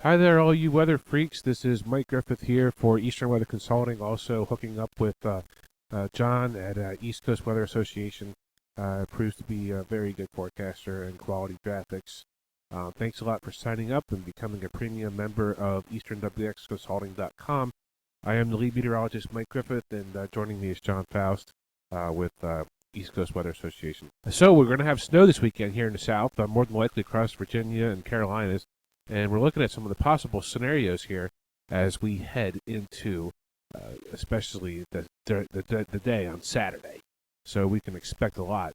Hi there, all you weather freaks. This is Mike Griffith here for Eastern Weather Consulting, also hooking up with John at East Coast Weather Association. Proves to be a very good forecaster and quality graphics. Thanks a lot for signing up and becoming a premium member of EasternWXConsulting.com. I am the lead meteorologist, Mike Griffith, and joining me is John Faust with East Coast Weather Association. So we're going to have snow this weekend here in the south, more than likely across Virginia and Carolinas. And we're looking at some of the possible scenarios here as we head into, especially the day on Saturday. So we can expect a lot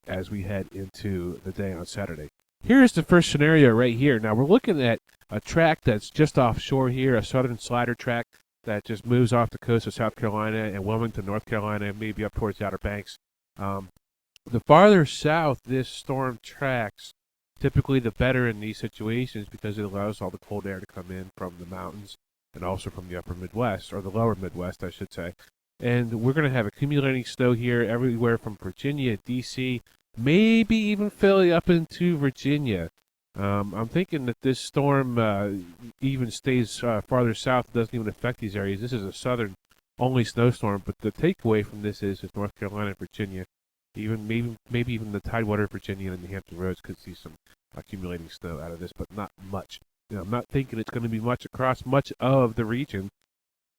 as we head into the day on Saturday. Here's the first scenario right here. Now we're looking at a track that's just offshore here, a southern slider track that just moves off the coast of South Carolina and Wilmington, North Carolina, and maybe up towards the Outer Banks. The farther south this storm tracks, typically the better in these situations because it allows all the cold air to come in from the mountains and also from the upper Midwest, or the lower Midwest, I should say. And we're going to have accumulating snow here everywhere from Virginia, D.C., maybe even Philly up into Virginia. I'm thinking that this storm even stays farther south, doesn't even affect these areas. This is a southern-only snowstorm, but the takeaway from this is North Carolina and Virginia, even maybe even the Tidewater, Virginia, and the Hampton Roads could see some accumulating snow out of this, but not much. I'm not thinking it's going to be much across much of the region.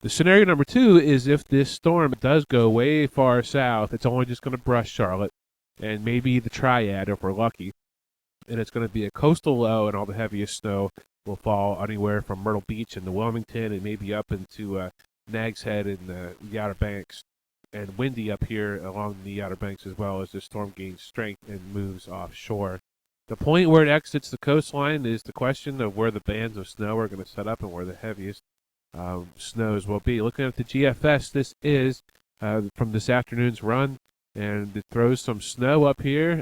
The scenario number two is if this storm does go way far south, it's only just going to brush Charlotte and maybe the Triad if we're lucky, and it's going to be a coastal low, and all the heaviest snow will fall anywhere from Myrtle Beach into Wilmington and maybe up into Nags Head and the Outer Banks, and windy up here along the Outer Banks as well as the storm gains strength and moves offshore. The point where it exits the coastline is the question of where the bands of snow are going to set up and where the heaviest snows will be. Looking at the GFS, this is from this afternoon's run, and it throws some snow up here.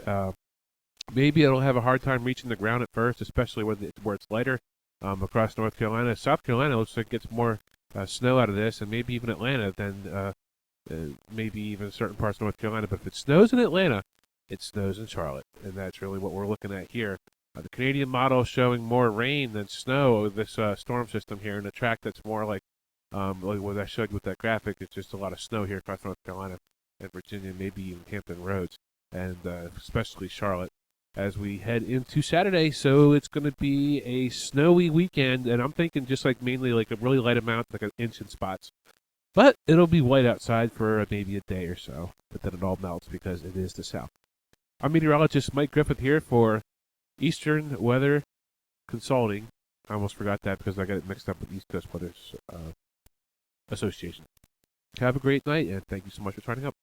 Maybe it'll have a hard time reaching the ground at first, especially where it's lighter across North Carolina. South Carolina looks like it gets more snow out of this, and maybe even Atlanta than maybe even certain parts of North Carolina. But if it snows in Atlanta, it snows in Charlotte, and that's really what we're looking at here. The Canadian model is showing more rain than snow, this storm system here, and a track that's more like what I showed with that graphic. It's just a lot of snow here across North Carolina and Virginia, maybe even Hampton Roads, and especially Charlotte as we head into Saturday. So it's going to be a snowy weekend, and I'm thinking just like mainly like a really light amount, like an inch in spots. But it'll be white outside for maybe a day or so, but then it all melts because it is the South. I'm meteorologist Mike Griffith here for Eastern Weather Consulting. I almost forgot that because I got it mixed up with East Coast Weather Association. Have a great night, and thank you so much for signing up.